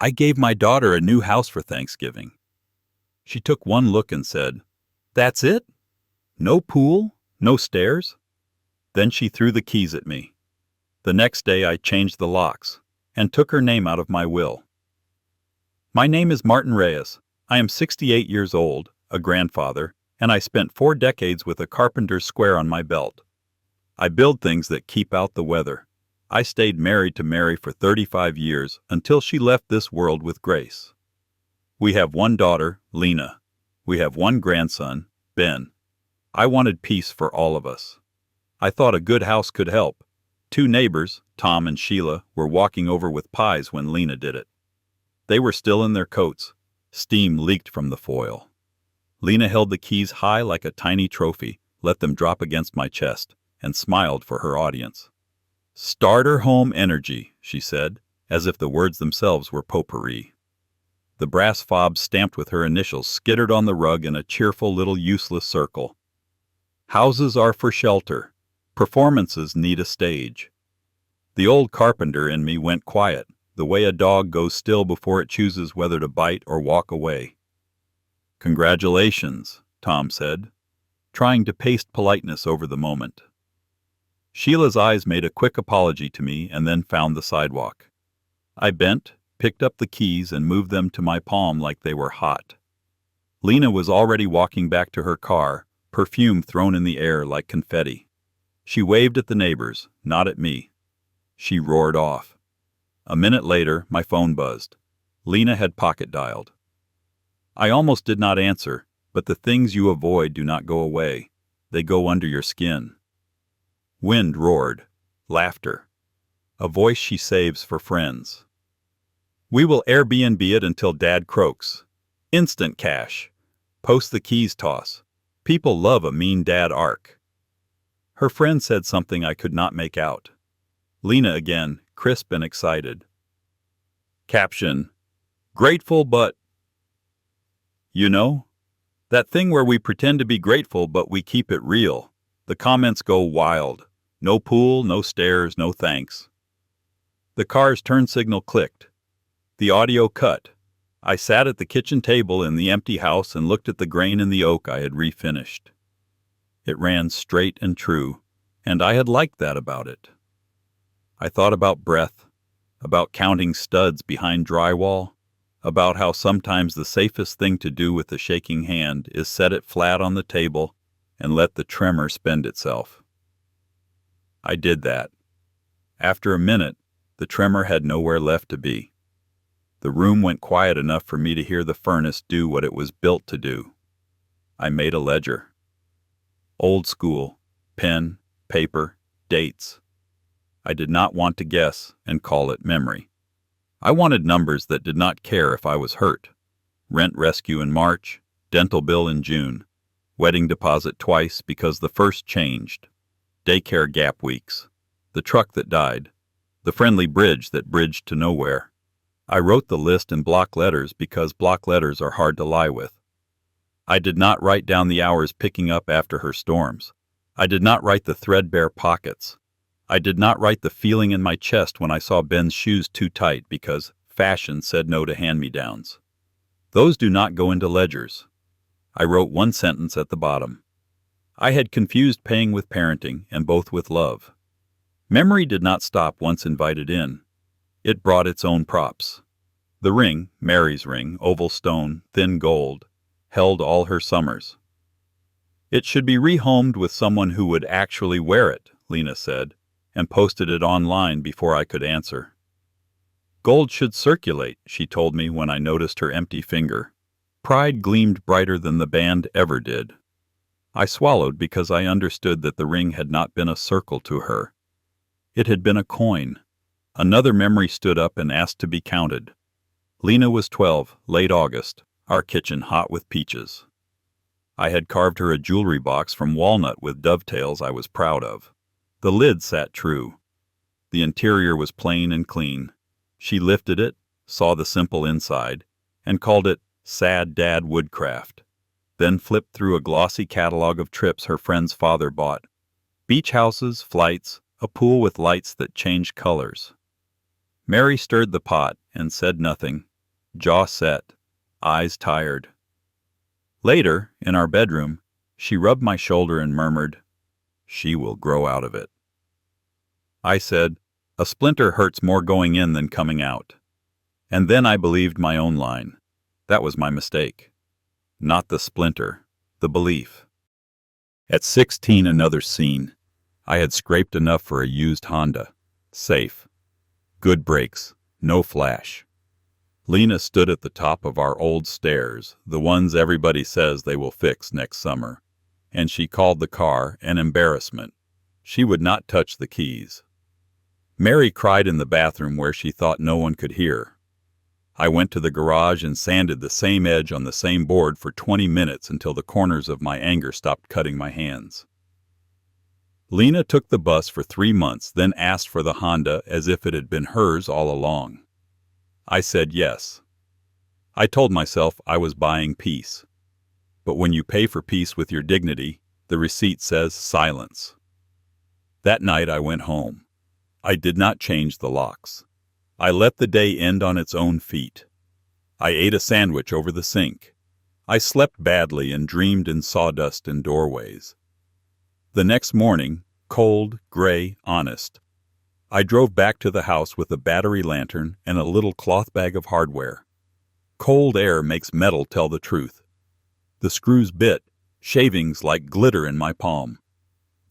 I gave my daughter a new house for Thanksgiving. She took one look and said, "That's it? No pool? No stairs?" Then she threw the keys at me. The next day I changed the locks and took her name out of my will. My name is Martin Reyes. I am 68 years old, a grandfather, and I spent 4 decades with a carpenter's square on my belt. I build things that keep out the weather. I stayed married to Mary for 35 years until she left this world with grace. We have one daughter, Lena. We have one grandson, Ben. I wanted peace for all of us. I thought a good house could help. 2 neighbors, Tom and Sheila, were walking over with pies when Lena did it. They were still in their coats. Steam leaked from the foil. Lena held the keys high like a tiny trophy, let them drop against my chest, and smiled for her audience. "Starter home energy," she said, as if the words themselves were potpourri. The brass fobs stamped with her initials skittered on the rug in a cheerful little useless circle. "Houses are for shelter. Performances need a stage." The old carpenter in me went quiet, the way a dog goes still before it chooses whether to bite or walk away. "Congratulations," Tom said, trying to paste politeness over the moment. Sheila's eyes made a quick apology to me and then found the sidewalk. I bent, picked up the keys, and moved them to my palm like they were hot. Lena was already walking back to her car, perfume thrown in the air like confetti. She waved at the neighbors, not at me. She roared off. A minute later, my phone buzzed. Lena had pocket-dialed. I almost did not answer, but the things you avoid do not go away. They go under your skin. Wind roared. Laughter. A voice she saves for friends. "We will Airbnb it until Dad croaks. Instant cash. Post the keys toss. People love a mean dad arc." Her friend said something I could not make out. Lena again, crisp and excited. Caption: "Grateful but..." You know, that thing where we pretend to be grateful but we keep it real. The comments go wild. No pool, no stairs, no thanks. The car's turn signal clicked. The audio cut. I sat at the kitchen table in the empty house and looked at the grain in the oak I had refinished. It ran straight and true, and I had liked that about it. I thought about breath, about counting studs behind drywall, about how sometimes the safest thing to do with a shaking hand is set it flat on the table and let the tremor spend itself. I did that. After a minute, the tremor had nowhere left to be. The room went quiet enough for me to hear the furnace do what it was built to do. I made a ledger. Old school, pen, paper, dates. I did not want to guess and call it memory. I wanted numbers that did not care if I was hurt. Rent rescue in March, dental bill in June, wedding deposit twice because the first changed, daycare gap weeks, the truck that died, the friendly bridge that bridged to nowhere. I wrote the list in block letters because block letters are hard to lie with. I did not write down the hours picking up after her storms. I did not write the threadbare pockets. I did not write the feeling in my chest when I saw Ben's shoes too tight because fashion said no to hand-me-downs. Those do not go into ledgers. I wrote one sentence at the bottom. I had confused paying with parenting and both with love. Memory did not stop once invited in. It brought its own props. The ring, Mary's ring, oval stone, thin gold, held all her summers. "It should be rehomed with someone who would actually wear it," Lena said, and posted it online before I could answer. "Gold should circulate," she told me when I noticed her empty finger. Pride gleamed brighter than the band ever did. I swallowed because I understood that the ring had not been a circle to her. It had been a coin. Another memory stood up and asked to be counted. Lena was 12, late August, our kitchen hot with peaches. I had carved her a jewelry box from walnut with dovetails I was proud of. The lid sat true. The interior was plain and clean. She lifted it, saw the simple inside, and called it Sad Dad Woodcraft. Then flipped through a glossy catalog of trips her friend's father bought. Beach houses, flights, a pool with lights that changed colors. Mary stirred the pot and said nothing, jaw set, eyes tired. Later, in our bedroom, she rubbed my shoulder and murmured, "She will grow out of it." I said, "A splinter hurts more going in than coming out." And then I believed my own line. That was my mistake. Not the splinter, the belief. At 16, another scene. I had scraped enough for a used Honda. Safe. Good brakes. No flash. Lena stood at the top of our old stairs, the ones everybody says they will fix next summer, and she called the car an embarrassment. She would not touch the keys. Mary cried in the bathroom where she thought no one could hear. I went to the garage and sanded the same edge on the same board for 20 minutes until the corners of my anger stopped cutting my hands. Lena took the bus for 3 months, then asked for the Honda as if it had been hers all along. I said yes. I told myself I was buying peace. But when you pay for peace with your dignity, the receipt says silence. That night I went home. I did not change the locks. I let the day end on its own feet. I ate a sandwich over the sink. I slept badly and dreamed in sawdust in doorways. The next morning, cold, gray, honest, I drove back to the house with a battery lantern and a little cloth bag of hardware. Cold air makes metal tell the truth. The screws bit, shavings like glitter in my palm.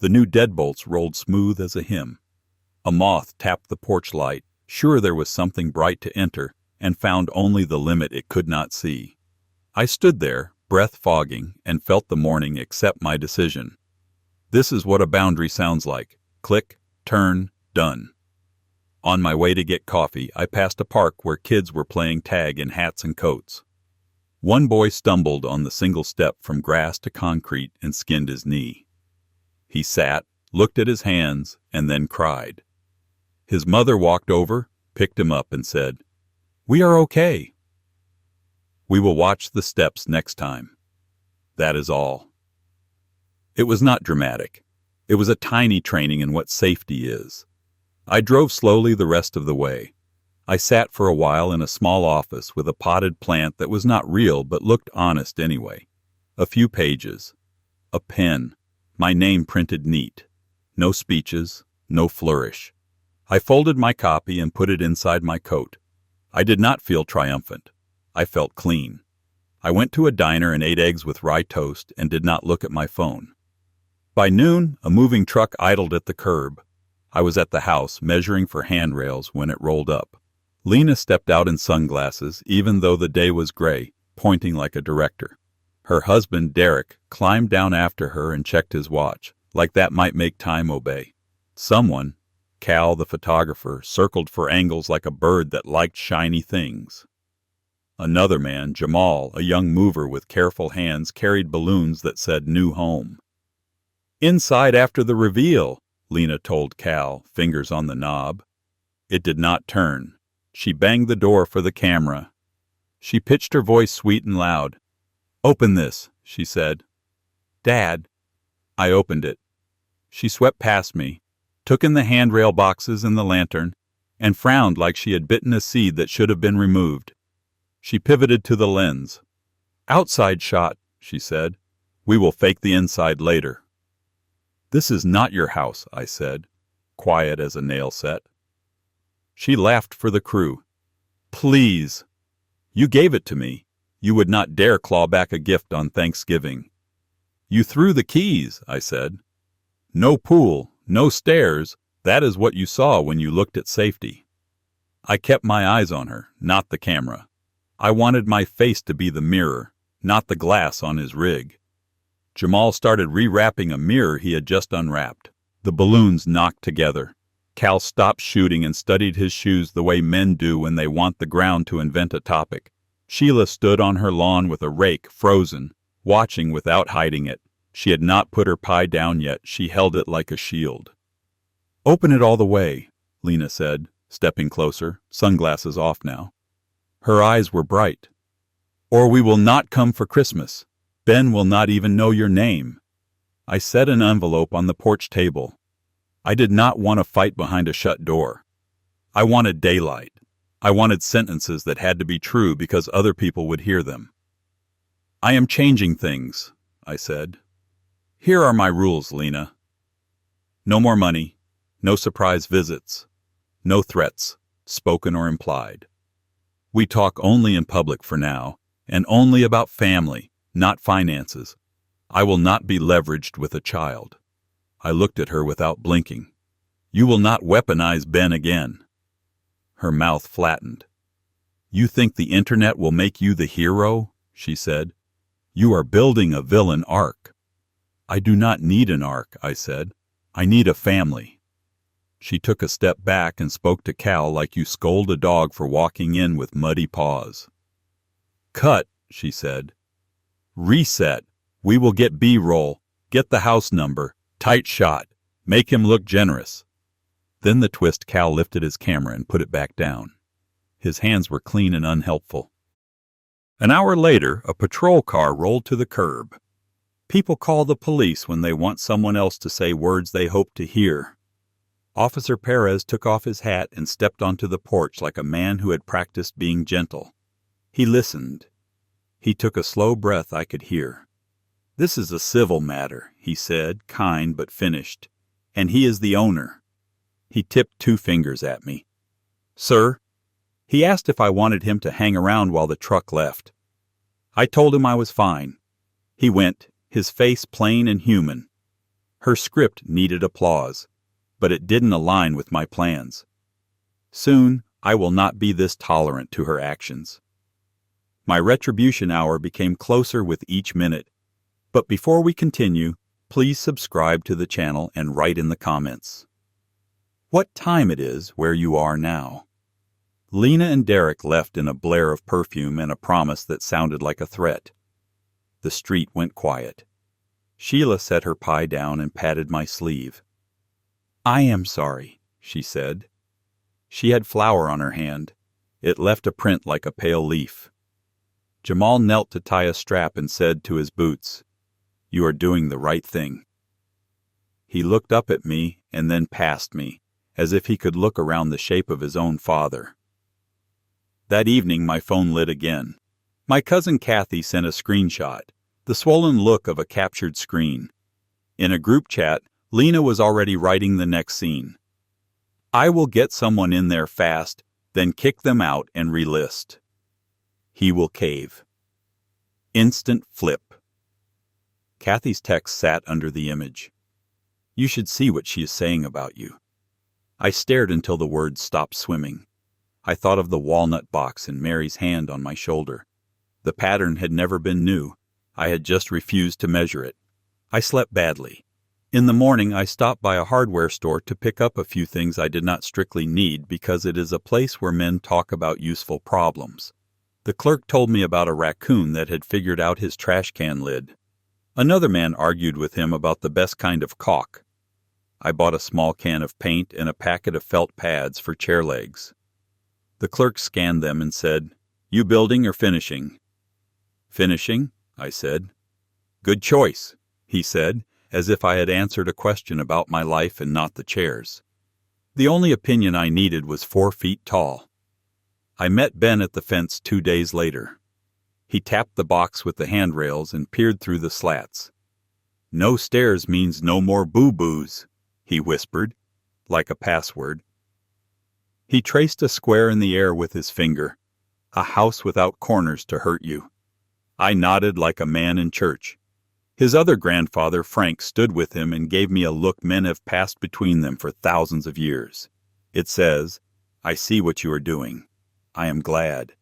The new deadbolts rolled smooth as a hymn. A moth tapped the porch light, sure there was something bright to enter, and found only the limit it could not see. I stood there, breath fogging, and felt the morning accept my decision. This is what a boundary sounds like. Click, turn, done. On my way to get coffee, I passed a park where kids were playing tag in hats and coats. One boy stumbled on the single step from grass to concrete and skinned his knee. He sat, looked at his hands, and then cried. His mother walked over, picked him up, and said, "We are okay. We will watch the steps next time." That is all. It was not dramatic. It was a tiny training in what safety is. I drove slowly the rest of the way. I sat for a while in a small office with a potted plant that was not real but looked honest anyway. A few pages. A pen. My name printed neat. No speeches. No flourish. I folded my copy and put it inside my coat. I did not feel triumphant. I felt clean. I went to a diner and ate eggs with rye toast and did not look at my phone. By noon, a moving truck idled at the curb. I was at the house, measuring for handrails when it rolled up. Lena stepped out in sunglasses, even though the day was gray, pointing like a director. Her husband, Derek, climbed down after her and checked his watch, like that might make time obey. Someone, Cal the photographer, circled for angles like a bird that liked shiny things. Another man, Jamal, a young mover with careful hands, carried balloons that said "New Home." "Inside after the reveal," Lena told Cal, fingers on the knob. It did not turn. She banged the door for the camera. She pitched her voice sweet and loud. "Open this," she said. "Dad." I opened it. She swept past me, took in the handrail boxes and the lantern, and frowned like she had bitten a seed that should have been removed. She pivoted to the lens. "Outside shot," she said. "We will fake the inside later." "This is not your house," I said, quiet as a nail set. She laughed for the crew. "Please. You gave it to me. You would not dare claw back a gift on Thanksgiving." "You threw the keys," I said. "No pool, no stairs. That is what you saw when you looked at safety." I kept my eyes on her, not the camera. I wanted my face to be the mirror, not the glass on his rig. Jamal started rewrapping a mirror he had just unwrapped. The balloons knocked together. Cal stopped shooting and studied his shoes the way men do when they want the ground to invent a topic. Sheila stood on her lawn with a rake, frozen, watching without hiding it. She had not put her pie down yet. She held it like a shield. "Open it all the way," Lena said, stepping closer, sunglasses off now. Her eyes were bright. "Or we will not come for Christmas. Ben will not even know your name." I set an envelope on the porch table. I did not want to fight behind a shut door. I wanted daylight. I wanted sentences that had to be true because other people would hear them. "I am changing things," I said. "Here are my rules, Lena. No more money, no surprise visits, no threats, spoken or implied. We talk only in public for now, and only about family, not finances. I will not be leveraged with a child." I looked at her without blinking. "You will not weaponize Ben again." Her mouth flattened. "You think the internet will make you the hero?" she said. "You are building a villain arc." "I do not need an arc," I said. "I need a family." She took a step back and spoke to Cal like you scold a dog for walking in with muddy paws. "Cut," she said. "Reset. We will get B-roll. Get the house number. Tight shot. Make him look generous." Then the twist Cal lifted his camera and put it back down. His hands were clean and unhelpful. An hour later, a patrol car rolled to the curb. People call the police when they want someone else to say words they hope to hear. Officer Perez took off his hat and stepped onto the porch like a man who had practiced being gentle. He listened. He took a slow breath I could hear. "This is a civil matter," he said, kind but finished. "And he is the owner." He tipped 2 fingers at me. "Sir?" He asked if I wanted him to hang around while the truck left. I told him I was fine. He went, his face plain and human. Her script needed applause, but it didn't align with my plans. Soon, I will not be this tolerant to her actions. My retribution hour became closer with each minute. But before we continue, please subscribe to the channel and write in the comments what time it is where you are now. Lena and Derek left in a blare of perfume and a promise that sounded like a threat. The street went quiet. Sheila set her pie down and patted my sleeve. "I am sorry," she said. She had flour on her hand. It left a print like a pale leaf. Jamal knelt to tie a strap and said to his boots, "You are doing the right thing." He looked up at me and then past me, as if he could look around the shape of his own father. That evening my phone lit again. My cousin Kathy sent a screenshot, the swollen look of a captured screen. In a group chat, Lena was already writing the next scene. "I will get someone in there fast, then kick them out and relist. He will cave." Instant flip. Kathy's text sat under the image. "You should see what she is saying about you." I stared until the words stopped swimming. I thought of the walnut box and Mary's hand on my shoulder. The pattern had never been new. I had just refused to measure it. I slept badly. In the morning, I stopped by a hardware store to pick up a few things I did not strictly need because it is a place where men talk about useful problems. The clerk told me about a raccoon that had figured out his trash can lid. Another man argued with him about the best kind of caulk. I bought a small can of paint and a packet of felt pads for chair legs. The clerk scanned them and said, "You building or finishing?" "Finishing," I said. "Good choice," he said, as if I had answered a question about my life and not the chairs. The only opinion I needed was 4 feet tall. I met Ben at the fence 2 days later. He tapped the box with the handrails and peered through the slats. "No stairs means no more boo-boos," he whispered, like a password. He traced a square in the air with his finger, a house without corners to hurt you. I nodded like a man in church. His other grandfather, Frank, stood with him and gave me a look men have passed between them for thousands of years. It says, "I see what you are doing. I am glad.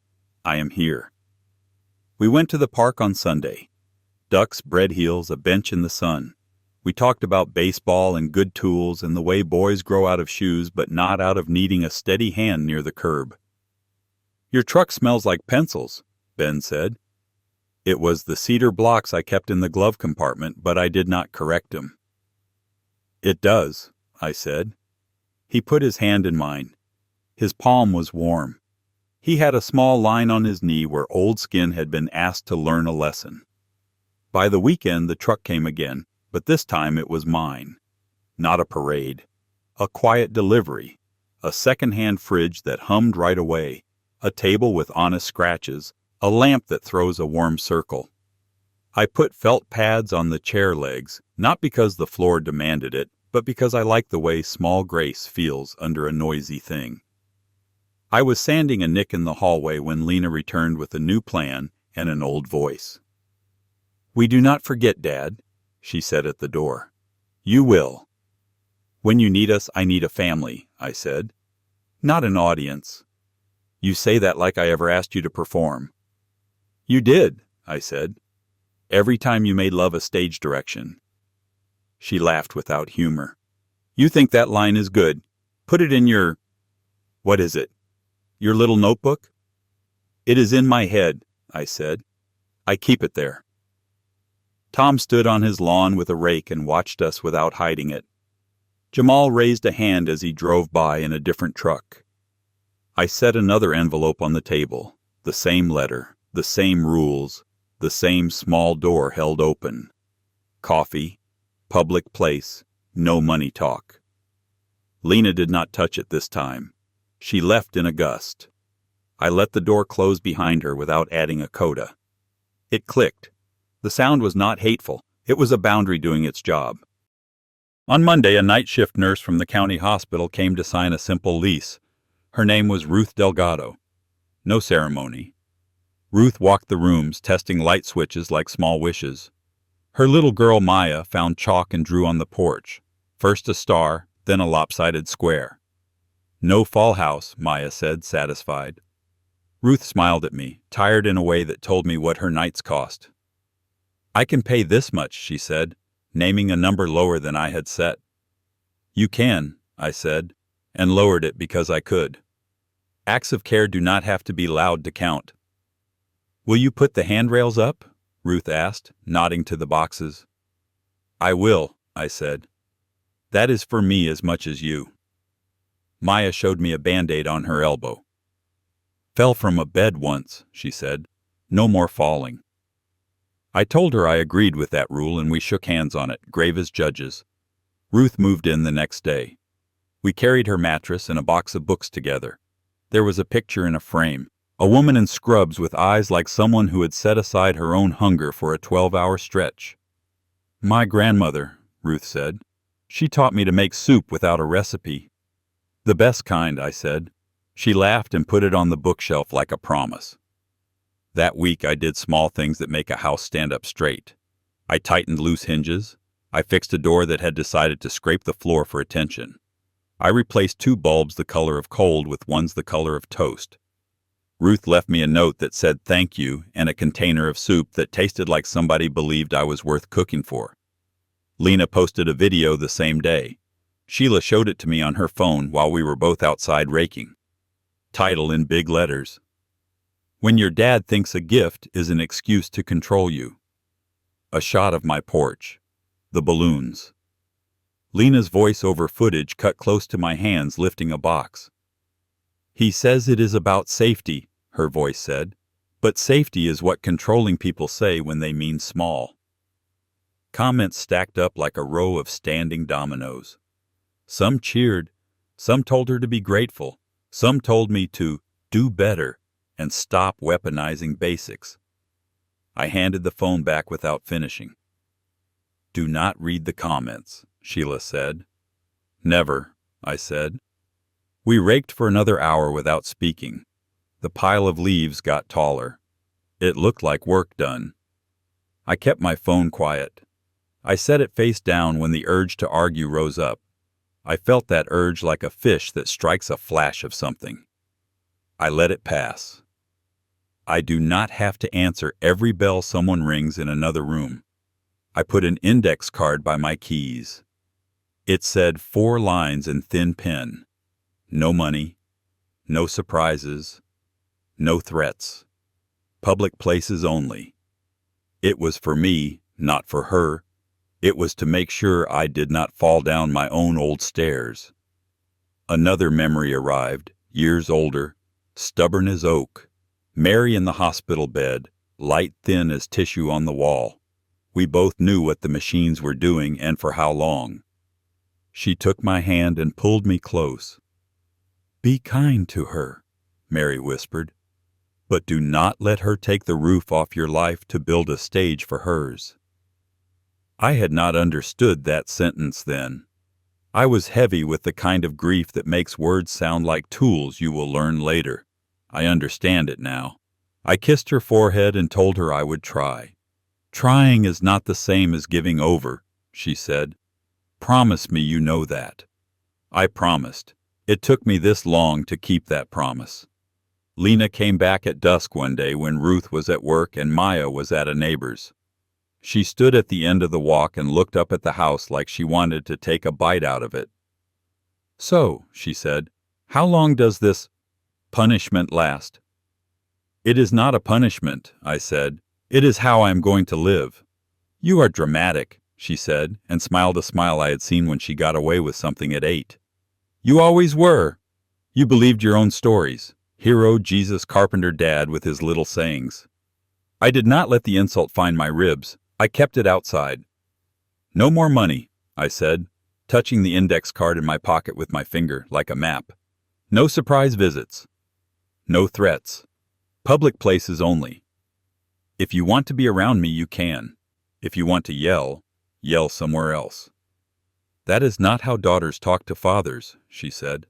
I am here." We went to the park on Sunday. Ducks, bread heels, a bench in the sun. We talked about baseball and good tools and the way boys grow out of shoes but not out of needing a steady hand near the curb. "Your truck smells like pencils," Ben said. It was the cedar blocks I kept in the glove compartment, but I did not correct him. "It does," I said. He put his hand in mine. His palm was warm. He had a small line on his knee where old skin had been asked to learn a lesson. By the weekend, the truck came again, but this time it was mine. Not a parade. A quiet delivery. A second-hand fridge that hummed right away, a table with honest scratches, a lamp that throws a warm circle. I put felt pads on the chair legs, not because the floor demanded it, but because I like the way small grace feels under a noisy thing. I was sanding a nick in the hallway when Lena returned with a new plan and an old voice. "We do not forget, Dad," she said at the door. "You will." "When you need us, I need a family," I said. "Not an audience." "You say that like I ever asked you to perform." "You did," I said. "Every time you made love a stage direction." She laughed without humor. "You think that line is good. Put it in your— what is it? Your little notebook?" "It is in my head," I said. "I keep it there." Tom stood on his lawn with a rake and watched us without hiding it. Jamal raised a hand as he drove by in a different truck. I set another envelope on the table, the same letter, the same rules, the same small door held open. Coffee, public place, no money talk. Lena did not touch it this time. She left in a gust. I let the door close behind her without adding a coda. It clicked. The sound was not hateful. It was a boundary doing its job. On Monday, a night shift nurse from the county hospital came to sign a simple lease. Her name was Ruth Delgado. No ceremony. Ruth walked the rooms, testing light switches like small wishes. Her little girl Maya found chalk and drew on the porch. First a star, then a lopsided square. "No fall house," Maya said, satisfied. Ruth smiled at me, tired in a way that told me what her nights cost. "I can pay this much," she said, naming a number lower than I had set. "You can," I said, and lowered it because I could. Acts of care do not have to be loud to count. "Will you put the handrails up?" Ruth asked, nodding to the boxes. "I will," I said. "That is for me as much as you." Maya showed me a Band-Aid on her elbow. "Fell from a bed once," she said. "No more falling." I told her I agreed with that rule and we shook hands on it, grave as judges. Ruth moved in the next day. We carried her mattress and a box of books together. There was a picture in a frame, a woman in scrubs with eyes like someone who had set aside her own hunger for a 12-hour stretch. "My grandmother," Ruth said. "She taught me to make soup without a recipe." "The best kind," I said. She laughed and put it on the bookshelf like a promise. That week I did small things that make a house stand up straight. I tightened loose hinges. I fixed a door that had decided to scrape the floor for attention. I replaced 2 bulbs the color of cold with ones the color of toast. Ruth left me a note that said thank you and a container of soup that tasted like somebody believed I was worth cooking for. Lena posted a video the same day. Sheila showed it to me on her phone while we were both outside raking. Title in big letters: "When your dad thinks a gift is an excuse to control you." A shot of my porch. The balloons. Lena's voice-over footage cut close to my hands lifting a box. "He says it is about safety," her voice said, "but safety is what controlling people say when they mean small." Comments stacked up like a row of standing dominoes. Some cheered, some told her to be grateful, some told me to do better and stop weaponizing basics. I handed the phone back without finishing. "Do not read the comments," Sheila said. "Never," I said. We raked for another hour without speaking. The pile of leaves got taller. It looked like work done. I kept my phone quiet. I set it face down when the urge to argue rose up. I felt that urge like a fish that strikes a flash of something. I let it pass. I do not have to answer every bell someone rings in another room. I put an index card by my keys. It said 4 lines in thin pen. No money, no surprises, no threats. Public places only. It was for me, not for her. It was to make sure I did not fall down my own old stairs. Another memory arrived, years older, stubborn as oak. Mary in the hospital bed, light thin as tissue on the wall. We both knew what the machines were doing and for how long. She took my hand and pulled me close. "Be kind to her," Mary whispered. But do not let her take the roof off your life to build a stage for hers. I had not understood that sentence then. I was heavy with the kind of grief that makes words sound like tools you will learn later. I understand it now. I kissed her forehead and told her I would try. Trying is not the same as giving over, she said. Promise me you know that. I promised. It took me this long to keep that promise. Lena came back at dusk one day when Ruth was at work and Maya was at a neighbor's. She stood at the end of the walk and looked up at the house like she wanted to take a bite out of it. So, she said, how long does this punishment last? It is not a punishment, I said. It is how I am going to live. You are dramatic, she said, and smiled a smile I had seen when she got away with something at 8. You always were. You believed your own stories. Hero Jesus Carpenter Dad with his little sayings. I did not let the insult find my ribs. I kept it outside. No more money, I said, touching the index card in my pocket with my finger like a map. No surprise visits. No threats. Public places only. If you want to be around me, you can. If you want to yell, yell somewhere else. That is not how daughters talk to fathers, she said.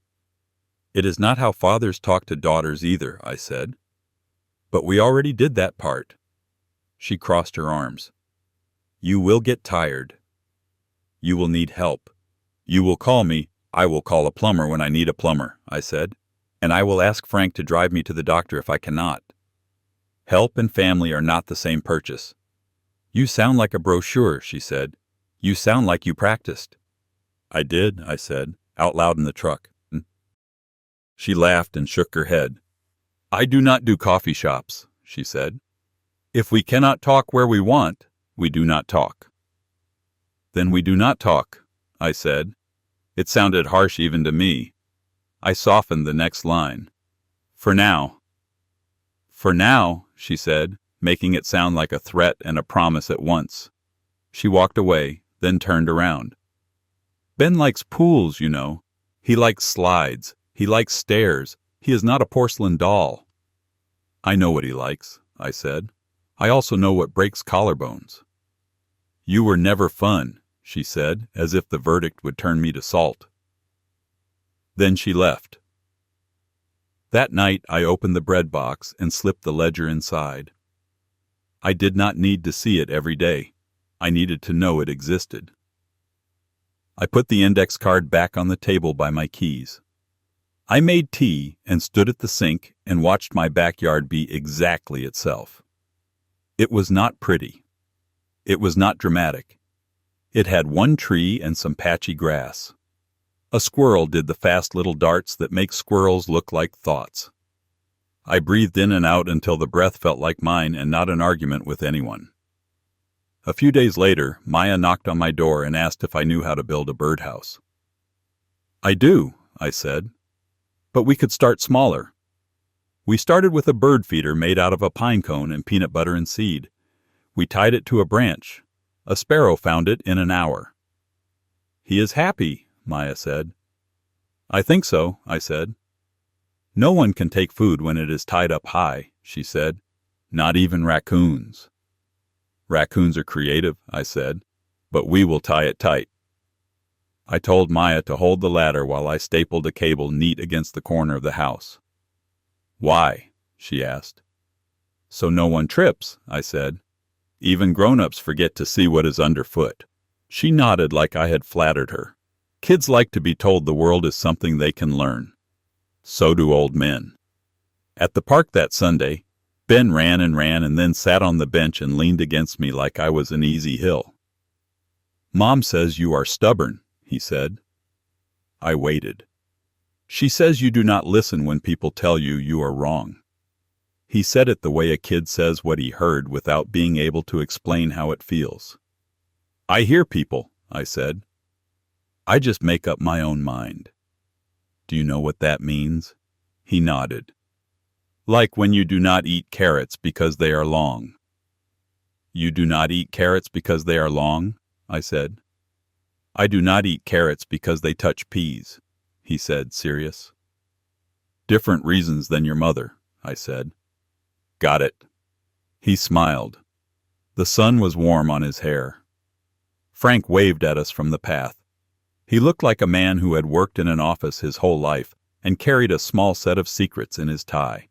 It is not how fathers talk to daughters either, I said. But we already did that part. She crossed her arms. You will get tired. You will need help. You will call me. I will call a plumber when I need a plumber, I said. And I will ask Frank to drive me to the doctor if I cannot. Help and family are not the same purchase. You sound like a brochure, she said. You sound like you practiced. I did, I said, out loud in the truck. She laughed and shook her head. I do not do coffee shops, she said. If we cannot talk where we want, we do not talk. Then we do not talk, I said. It sounded harsh even to me. I softened the next line. For now. For now, she said, making it sound like a threat and a promise at once. She walked away, then turned around. Ben likes pools, you know. He likes slides. He likes stairs. He is not a porcelain doll. I know what he likes, I said. I also know what breaks collarbones. You were never fun, she said, as if the verdict would turn me to salt. Then she left. That night I opened the bread box and slipped the ledger inside. I did not need to see it every day. I needed to know it existed. I put the index card back on the table by my keys. I made tea and stood at the sink and watched my backyard be exactly itself. It was not pretty. It was not dramatic. It had one tree and some patchy grass. A squirrel did the fast little darts that make squirrels look like thoughts. I breathed in and out until the breath felt like mine and not an argument with anyone. A few days later, Maya knocked on my door and asked if I knew how to build a birdhouse. I do, I said. But we could start smaller. We started with a bird feeder made out of a pine cone and peanut butter and seed. We tied it to a branch. A sparrow found it in an hour. He is happy, Maya said. I think so, I said. No one can take food when it is tied up high, she said. Not even raccoons. Raccoons are creative, I said, but we will tie it tight. I told Maya to hold the ladder while I stapled a cable neat against the corner of the house. Why? She asked. So no one trips, I said. Even grown-ups forget to see what is underfoot. She nodded like I had flattered her. Kids like to be told the world is something they can learn. So do old men. At the park that Sunday, Ben ran and then sat on the bench and leaned against me like I was an easy hill. Mom says you are stubborn, he said. I waited. She says you do not listen when people tell you you are wrong. He said it the way a kid says what he heard without being able to explain how it feels. I hear people, I said. I just make up my own mind. Do you know what that means? He nodded. Like when you do not eat carrots because they are long. You do not eat carrots because they are long? I said. I do not eat carrots because they touch peas, he said, serious. Different reasons than your mother, I said. Got it. He smiled. The sun was warm on his hair. Frank waved at us from the path. He looked like a man who had worked in an office his whole life and carried a small set of secrets in his tie.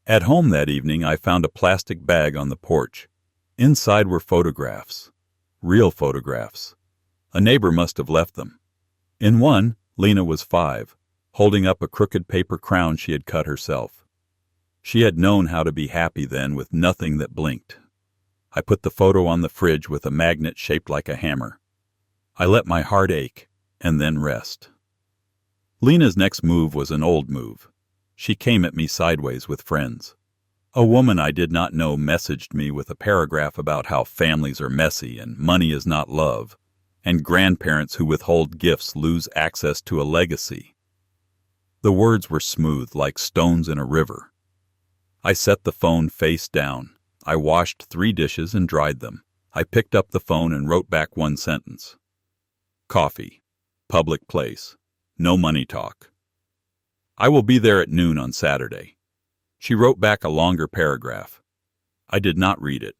At home that evening, I found a plastic bag on the porch. Inside were photographs. Real photographs. A neighbor must have left them. In one, Lena was 5, holding up a crooked paper crown she had cut herself. She had known how to be happy then with nothing that blinked. I put the photo on the fridge with a magnet shaped like a hammer. I let my heart ache, and then rest. Lena's next move was an old move. She came at me sideways with friends. A woman I did not know messaged me with a paragraph about how families are messy and money is not love, and grandparents who withhold gifts lose access to a legacy. The words were smooth like stones in a river. I set the phone face down. I washed 3 dishes and dried them. I picked up the phone and wrote back one sentence. Coffee. Public place. No money talk. I will be there at noon on Saturday. She wrote back a longer paragraph. I did not read it.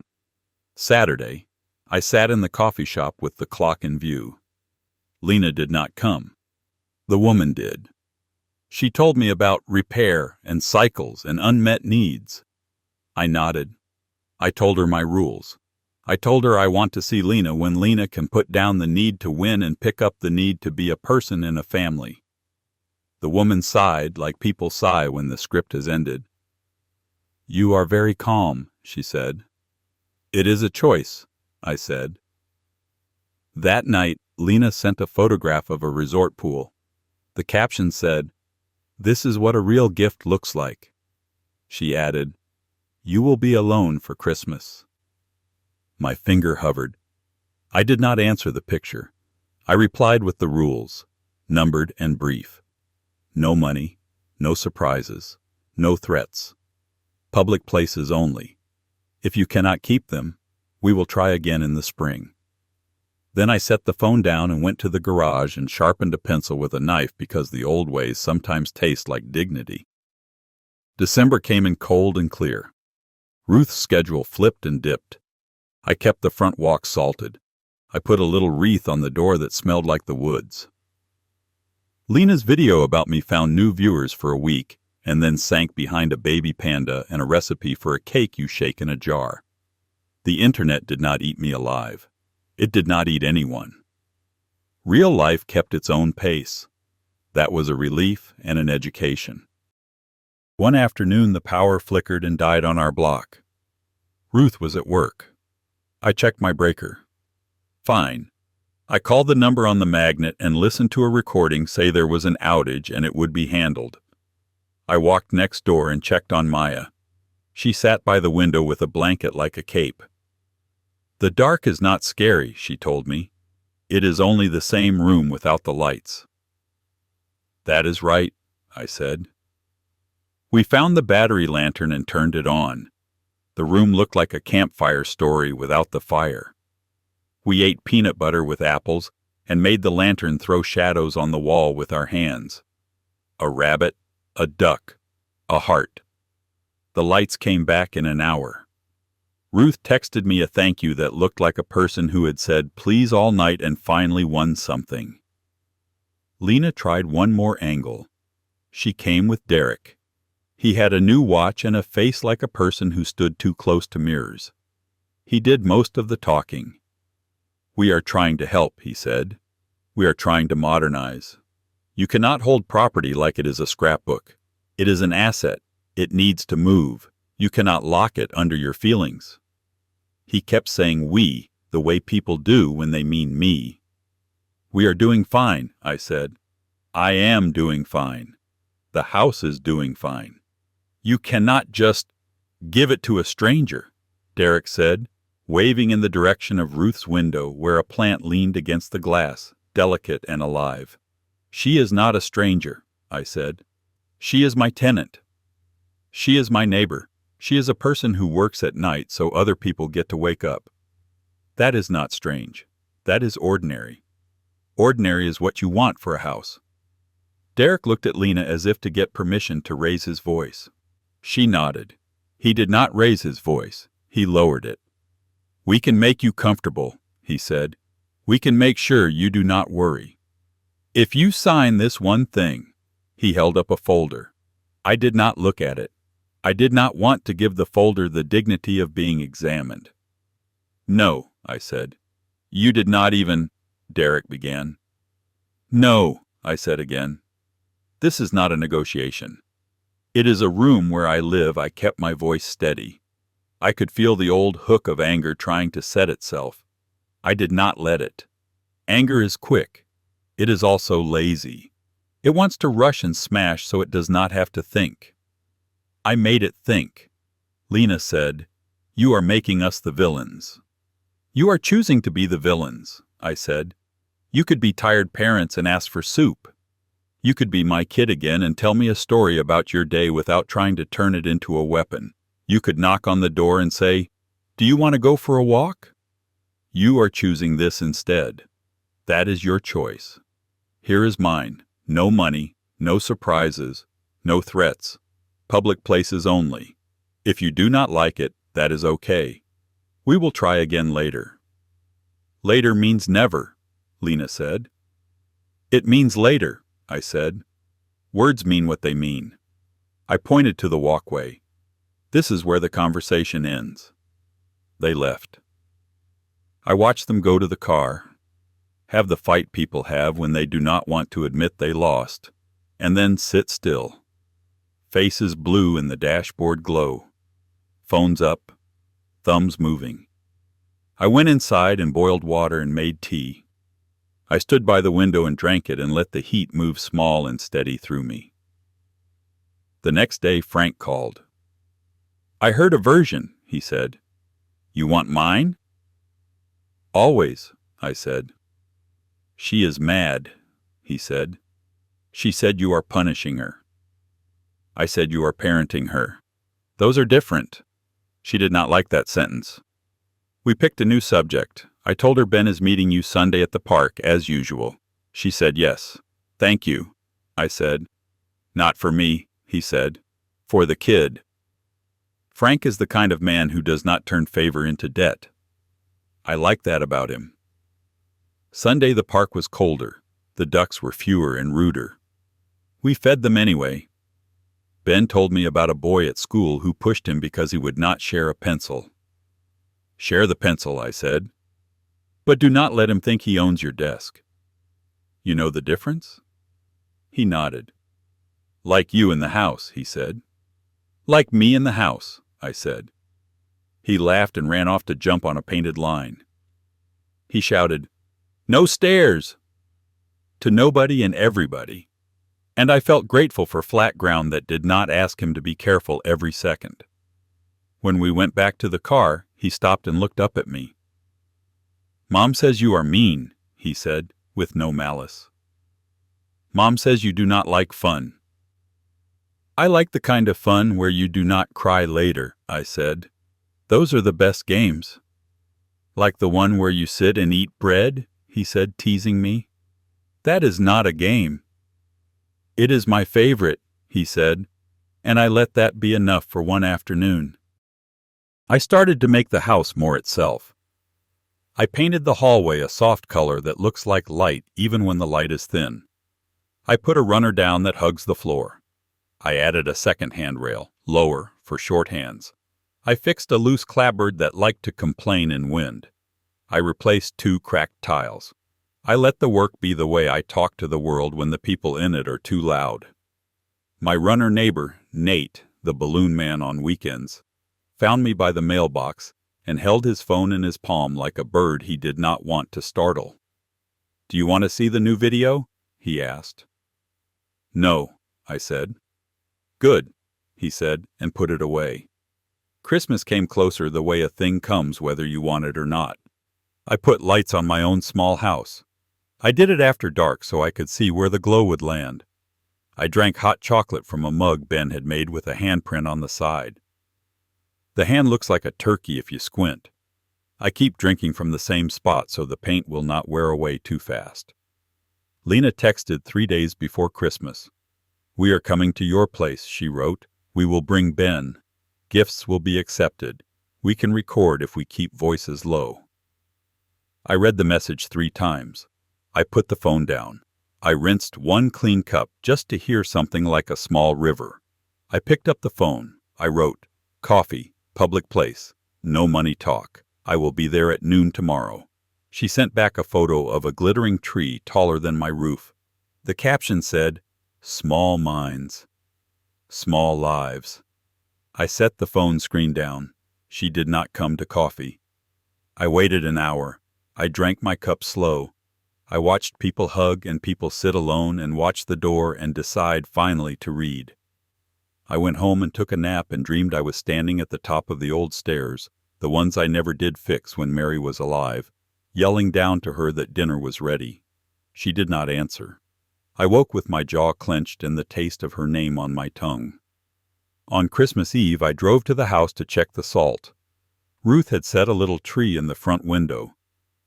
Saturday, I sat in the coffee shop with the clock in view. Lena did not come. The woman did. She told me about repair and cycles and unmet needs. I nodded. I told her my rules. I told her I want to see Lena when Lena can put down the need to win and pick up the need to be a person in a family. The woman sighed like people sigh when the script has ended. You are very calm, she said. It is a choice, I said. That night, Lena sent a photograph of a resort pool. The caption said, "This is what a real gift looks like." She added, "You will be alone for Christmas." My finger hovered. I did not answer the picture. I replied with the rules, numbered and brief. No money, no surprises, no threats. Public places only. If you cannot keep them, we will try again in the spring. Then I set the phone down and went to the garage and sharpened a pencil with a knife because the old ways sometimes taste like dignity. December came in cold and clear. Ruth's schedule flipped and dipped. I kept the front walk salted. I put a little wreath on the door that smelled like the woods. Lena's video about me found new viewers for a week and then sank behind a baby panda and a recipe for a cake you shake in a jar. The internet did not eat me alive. It did not eat anyone. Real life kept its own pace. That was a relief and an education. One afternoon the power flickered and died on our block. Ruth was at work. I checked my breaker. Fine. I called the number on the magnet and listened to a recording say there was an outage and it would be handled. I walked next door and checked on Maya. She sat by the window with a blanket like a cape. The dark is not scary, she told me. It is only the same room without the lights. That is right, I said. We found the battery lantern and turned it on. The room looked like a campfire story without the fire. We ate peanut butter with apples and made the lantern throw shadows on the wall with our hands. A rabbit, a duck, a heart. The lights came back in an hour. Ruth texted me a thank you that looked like a person who had said please all night and finally won something. Lena tried one more angle. She came with Derek. He had a new watch and a face like a person who stood too close to mirrors. He did most of the talking. We are trying to help, he said. We are trying to modernize. You cannot hold property like it is a scrapbook. It is an asset. It needs to move. You cannot lock it under your feelings. He kept saying we, the way people do when they mean me. We are doing fine, I said. I am doing fine. The house is doing fine. You cannot just give it to a stranger, Derek said, waving in the direction of Ruth's window where a plant leaned against the glass, delicate and alive. She is not a stranger, I said. She is my tenant. She is my neighbor. She is a person who works at night so other people get to wake up. That is not strange. That is ordinary. Ordinary is what you want for a house. Derek looked at Lena as if to get permission to raise his voice. She nodded. He did not raise his voice. He lowered it. "We can make you comfortable," he said. "We can make sure you do not worry. If you sign this one thing," he held up a folder. I did not look at it. I did not want to give the folder the dignity of being examined. "No," I said. "You did not even—" Derek began. "No," I said again. "This is not a negotiation. It is a room where I live." I kept my voice steady. I could feel the old hook of anger trying to set itself. I did not let it. Anger is quick. It is also lazy. It wants to rush and smash so it does not have to think. I made it think. Lena said, "You are making us the villains." "You are choosing to be the villains," I said. "You could be tired parents and ask for soup. You could be my kid again and tell me a story about your day without trying to turn it into a weapon. You could knock on the door and say, 'Do you want to go for a walk?' You are choosing this instead. That is your choice. Here is mine. No money, no surprises, no threats. Public places only. If you do not like it, that is okay. We will try again later." "Later means never," Lena said. "It means later," I said. "Words mean what they mean." I pointed to the walkway. "This is where the conversation ends." They left. I watched them go to the car, have the fight people have when they do not want to admit they lost, and then sit still. Faces blue in the dashboard glow. Phones up, thumbs moving. I went inside and boiled water and made tea. I stood by the window and drank it and let the heat move small and steady through me. The next day Frank called. "I heard a version," he said. "You want mine?" "Always," I said. "She is mad," he said. "She said you are punishing her." I said you are parenting her. Those are different. She did not like that sentence. We picked a new subject. I told her Ben is meeting you Sunday at the park, as usual. She said yes. "Thank you," I said. "Not for me," he said. "For the kid." Frank is the kind of man who does not turn favor into debt. I like that about him. Sunday the park was colder. The ducks were fewer and ruder. We fed them anyway. Ben told me about a boy at school who pushed him because he would not share a pencil. "Share the pencil," I said. "But do not let him think he owns your desk." "You know the difference?" He nodded. "Like you in the house," he said. "Like me in the house," I said. He laughed and ran off to jump on a painted line. He shouted, "No stairs!" to nobody and everybody, and I felt grateful for flat ground that did not ask him to be careful every second. When we went back to the car, he stopped and looked up at me. "Mom says you are mean," he said, with no malice. "Mom says you do not like fun." "I like the kind of fun where you do not cry later," I said. "Those are the best games." "Like the one where you sit and eat bread?" he said, teasing me. "That is not a game." "It is my favorite," he said, and I let that be enough for one afternoon. I started to make the house more itself. I painted the hallway a soft color that looks like light even when the light is thin. I put a runner down that hugs the floor. I added a second handrail, lower, for short hands. I fixed a loose clapboard that liked to complain in wind. I replaced 2 cracked tiles. I let the work be the way I talk to the world when the people in it are too loud. My runner neighbor, Nate, the balloon man on weekends, found me by the mailbox and held his phone in his palm like a bird he did not want to startle. "Do you want to see the new video?" he asked. "No," I said. "Good," he said, and put it away. Christmas came closer the way a thing comes whether you want it or not. I put lights on my own small house. I did it after dark so I could see where the glow would land. I drank hot chocolate from a mug Ben had made with a handprint on the side. The hand looks like a turkey if you squint. I keep drinking from the same spot so the paint will not wear away too fast. Lena texted 3 days before Christmas. "We are coming to your place," she wrote. "We will bring Ben. Gifts will be accepted. We can record if we keep voices low." I read the message 3 times. I put the phone down. I rinsed one clean cup just to hear something like a small river. I picked up the phone. I wrote, "Coffee, public place, no money talk. I will be there at noon tomorrow." She sent back a photo of a glittering tree taller than my roof. The caption said, "Small minds, small lives." I set the phone screen down. She did not come to coffee. I waited an hour. I drank my cup slow. I watched people hug and people sit alone and watch the door and decide finally to read. I went home and took a nap and dreamed I was standing at the top of the old stairs, the ones I never did fix when Mary was alive, yelling down to her that dinner was ready. She did not answer. I woke with my jaw clenched and the taste of her name on my tongue. On Christmas Eve, I drove to the house to check the salt. Ruth had set a little tree in the front window.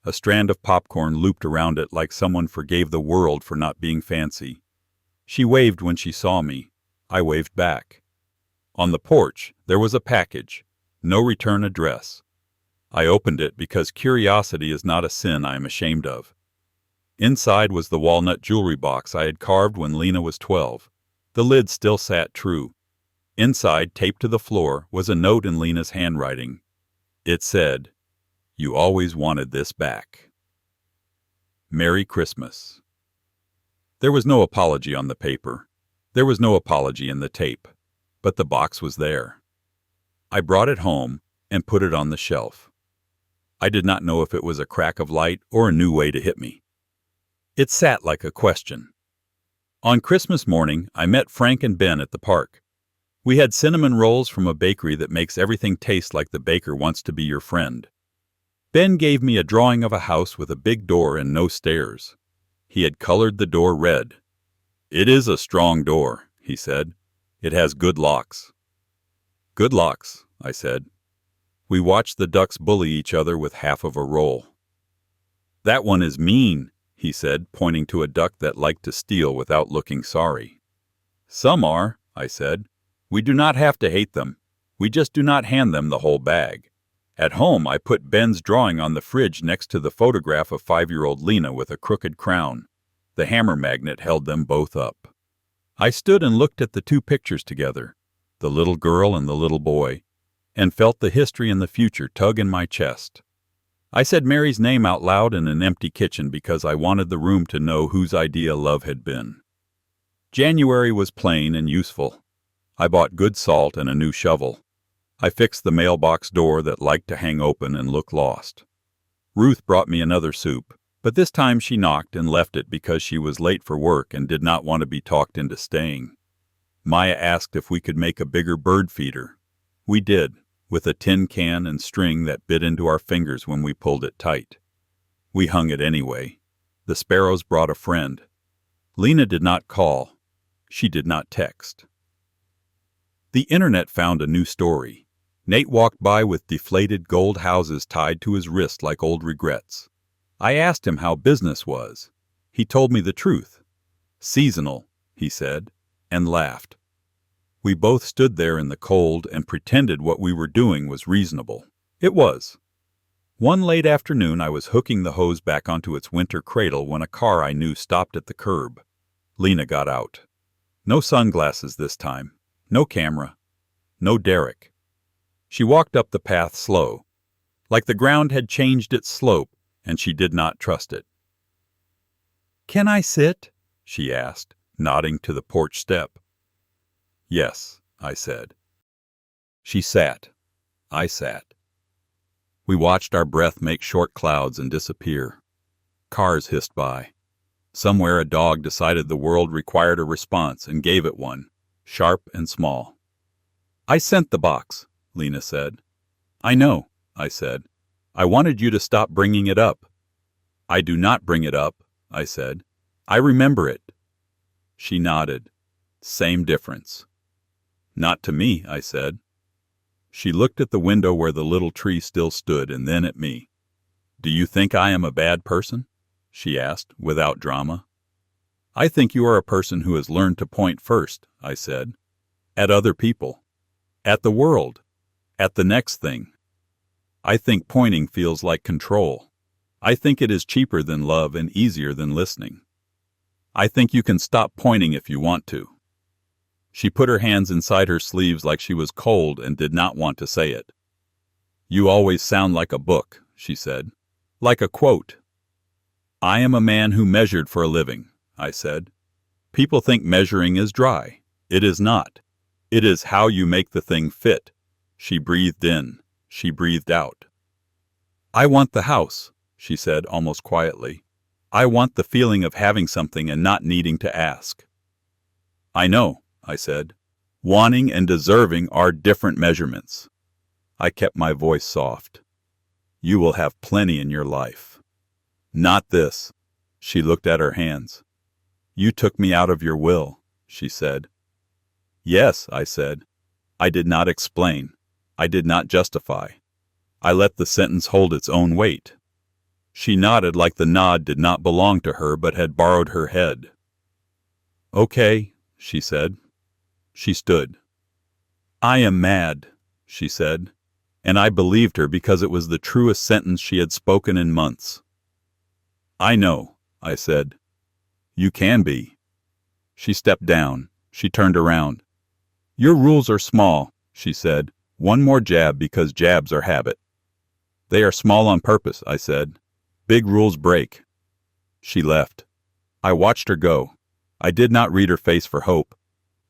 A strand of popcorn looped around it like someone forgave the world for not being fancy. She waved when she saw me. I waved back. On the porch, there was a package. No return address. I opened it because curiosity is not a sin I am ashamed of. Inside was the walnut jewelry box I had carved when Lena was 12. The lid still sat true. Inside, taped to the floor, was a note in Lena's handwriting. It said, "You always wanted this back. Merry Christmas." There was no apology on the paper. There was no apology in the tape. But the box was there. I brought it home and put it on the shelf. I did not know if it was a crack of light or a new way to hit me. It sat like a question. On Christmas morning, I met Frank and Ben at the park. We had cinnamon rolls from a bakery that makes everything taste like the baker wants to be your friend. Ben gave me a drawing of a house with a big door and no stairs. He had colored the door red. "It is a strong door," he said. "It has good locks." "Good locks," I said. We watched the ducks bully each other with half of a roll. "That one is mean," he said, pointing to a duck that liked to steal without looking sorry. "Some are," I said. "We do not have to hate them. We just do not hand them the whole bag." At home, I put Ben's drawing on the fridge next to the photograph of 5-year-old Lena with a crooked crown. The hammer magnet held them both up. I stood and looked at the 2 pictures together, the little girl and the little boy, and felt the history and the future tug in my chest. I said Mary's name out loud in an empty kitchen because I wanted the room to know whose idea love had been. January was plain and useful. I bought good salt and a new shovel. I fixed the mailbox door that liked to hang open and look lost. Ruth brought me another soup, but this time she knocked and left it because she was late for work and did not want to be talked into staying. Maya asked if we could make a bigger bird feeder. We did, with a tin can and string that bit into our fingers when we pulled it tight. We hung it anyway. The sparrows brought a friend. Lena did not call. She did not text. The internet found a new story. Nate walked by with deflated gold houses tied to his wrist like old regrets. I asked him how business was. He told me the truth. "Seasonal," he said, and laughed. We both stood there in the cold and pretended what we were doing was reasonable. It was. One late afternoon, I was hooking the hose back onto its winter cradle when a car I knew stopped at the curb. Lena got out. No sunglasses this time. No camera. No Derek. She walked up the path slow, like the ground had changed its slope, and she did not trust it. "Can I sit?" she asked, nodding to the porch step. "Yes," I said. She sat. I sat. We watched our breath make short clouds and disappear. Cars hissed by. Somewhere a dog decided the world required a response and gave it one, sharp and small. "I sent the box," Lena said. "I know," I said. "I wanted you to stop bringing it up." "I do not bring it up," I said. "I remember it." She nodded. "Same difference." "Not to me," I said. She looked at the window where the little tree still stood and then at me. "Do you think I am a bad person?" she asked, without drama. I think you are a person who has learned to point first, I said. At other people. At the world. At the next thing. I think pointing feels like control. I think it is cheaper than love and easier than listening. I think you can stop pointing if you want to. She put her hands inside her sleeves like she was cold and did not want to say it. You always sound like a book, she said. Like a quote. I am a man who measured for a living, I said. People think measuring is dry. It is not. It is how you make the thing fit. She breathed in. She breathed out. I want the house, she said almost quietly. I want the feeling of having something and not needing to ask. I know, I said. Wanting and deserving are different measurements. I kept my voice soft. You will have plenty in your life. Not this. She looked at her hands. You took me out of your will, she said. Yes, I said. I did not explain. I did not justify. I let the sentence hold its own weight. She nodded like the nod did not belong to her but had borrowed her head. Okay, she said. She stood. I am mad, she said, and I believed her because it was the truest sentence she had spoken in months. I know, I said. You can be. She stepped down. She turned around. Your rules are small, she said. One more jab because jabs are habit. They are small on purpose, I said. Big rules break. She left. I watched her go. I did not read her face for hope.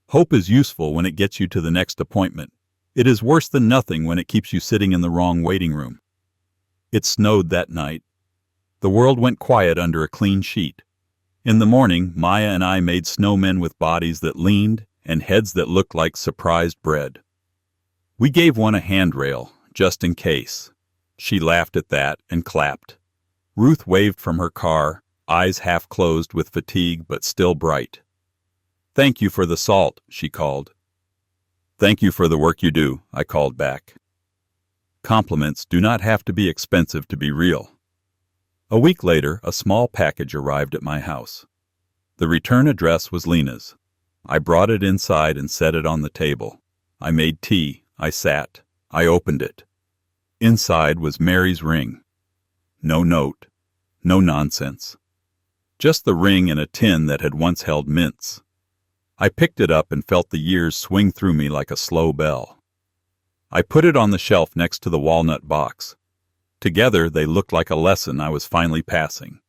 Hope is useful when it gets you to the next appointment. It is worse than nothing when it keeps you sitting in the wrong waiting room. It snowed that night. The world went quiet under a clean sheet. In the morning, Maya and I made snowmen with bodies that leaned and heads that looked like surprised bread. We gave one a handrail, just in case. She laughed at that and clapped. Ruth waved from her car, eyes half closed with fatigue but still bright. Thank you for the salt, she called. Thank you for the work you do, I called back. Compliments do not have to be expensive to be real. A week later, a small package arrived at my house. The return address was Lena's. I brought it inside and set it on the table. I made tea. I sat. I opened it. Inside was Mary's ring. No note. No nonsense. Just the ring in a tin that had once held mints. I picked it up and felt the years swing through me like a slow bell. I put it on the shelf next to the walnut box. Together they looked like a lesson I was finally passing.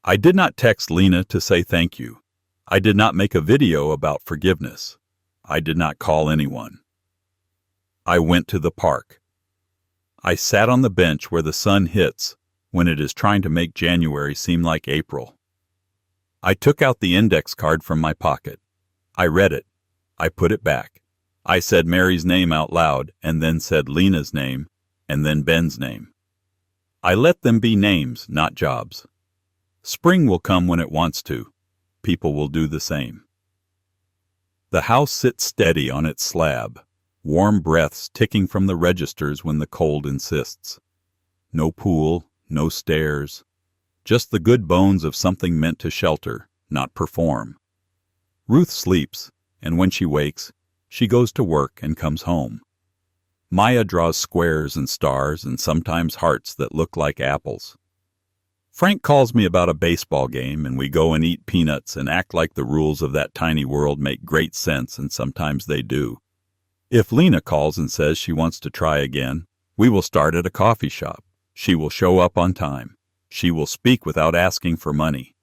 I did not text Lena to say thank you. I did not make a video about forgiveness. I did not call anyone. I went to the park. I sat on the bench where the sun hits when it is trying to make January seem like April. I took out the index card from my pocket. I read it. I put it back. I said Mary's name out loud and then said Lena's name and then Ben's name. I let them be names, not jobs. Spring will come when it wants to. People will do the same. The house sits steady on its slab, warm breaths ticking from the registers when the cold insists. No pool, no stairs, just the good bones of something meant to shelter, not perform. Ruth sleeps, and when she wakes, she goes to work and comes home. Maya draws squares and stars and sometimes hearts that look like apples. Frank calls me about a baseball game, and we go and eat peanuts and act like the rules of that tiny world make great sense, and sometimes they do. If Lena calls and says she wants to try again, we will start at a coffee shop. She will show up on time. She will speak without asking for money.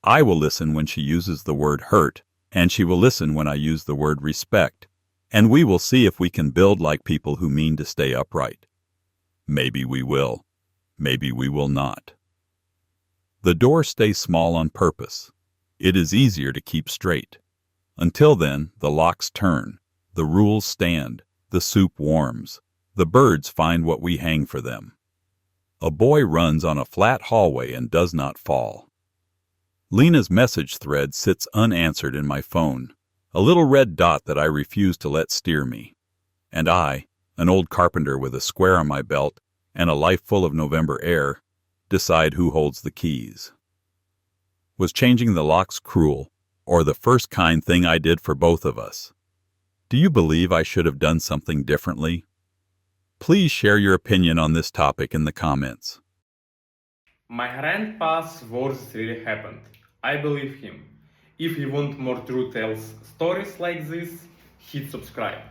I will listen when she uses the word hurt, and she will listen when I use the word respect. And we will see if we can build like people who mean to stay upright. Maybe we will. Maybe we will not. The door stays small on purpose. It is easier to keep straight. Until then, the locks turn, the rules stand, the soup warms, the birds find what we hang for them. A boy runs on a flat hallway and does not fall. Lena's message thread sits unanswered in my phone, a little red dot that I refuse to let steer me. And I, an old carpenter with a square on my belt and a life full of November air, decide who holds the keys. Was changing the locks cruel, or the first kind thing I did for both of us? Do you believe I should have done something differently? Please share your opinion on this topic in the comments. My grandpa's words really happened. I believe him. If you want more true tales stories like this, hit subscribe.